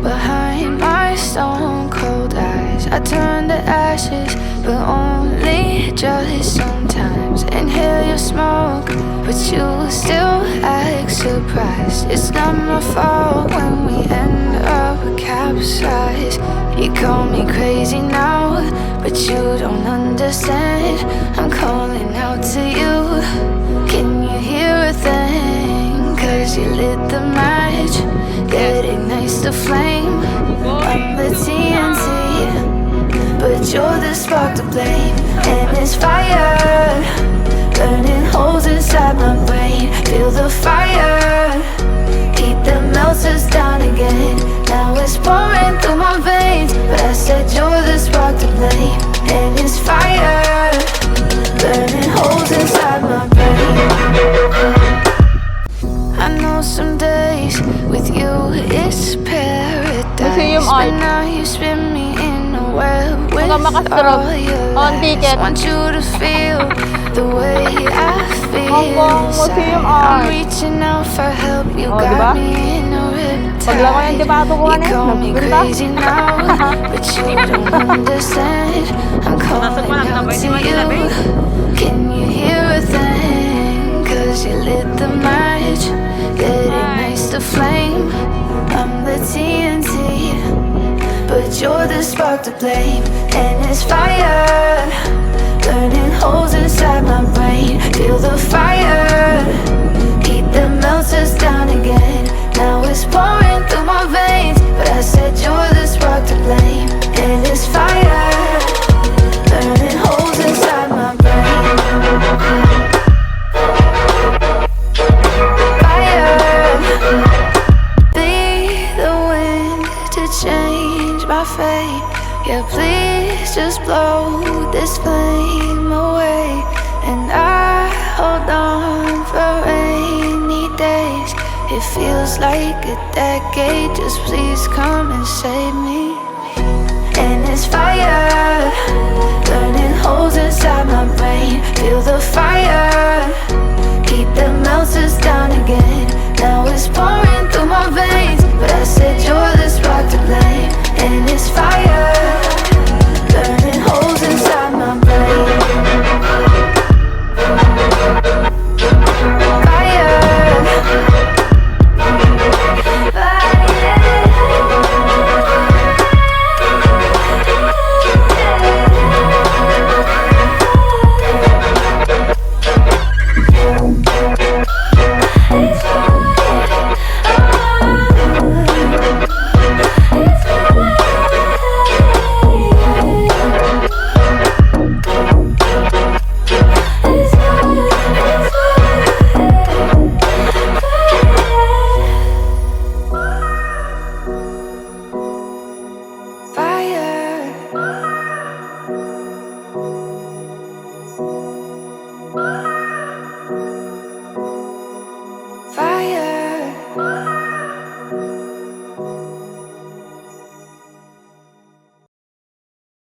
behind my stone cold eyes. I turn to ashes, but only just sometimes. Inhale your smoke, but you still act surprised. It's not my fault when we end up capsized. You call me crazy now, but you don't understand. I'm calling out to you. Can you hear a thing? 'Cause you lit the match that ignites the flame. I'm the TNT, but you're the spark to blame. And it's fire, burning holes inside my brain. Feel the fire, heat that melts us down again. Now it's pouring through my veins, but I said you're the spark to blame. And it's fire, burning holes inside my brain. I know some days with you it's paradise, but now you spin me in a web with all your lies. Want you to feel the way I feel inside. I'm reaching out for help, you got me in a riptide. You call me crazy now, but you don't understand. I'm calling out to you. Can you hear a thing? 'Cause you lit the match that ignites the flame. I'm the TNT, but you're the spark to blame. And it's fire, burning holes inside my brain. Feel the fire, heat that melts us down again. Now it's pouring through my veins, but I said you're the spark to blame. And it's fire, burning holes inside my brain. Change my fate, yeah, please just blow this flame away. And I hold on for rainy days. It feels like a decade, just please come and save me. And it's fire, burning holes inside my brain. Feel the fire, heat that melts us down again. Now it's pouring through my veins, but I said you're the spark to blame. And it's fire, burning holes inside my brain. Fire, fire.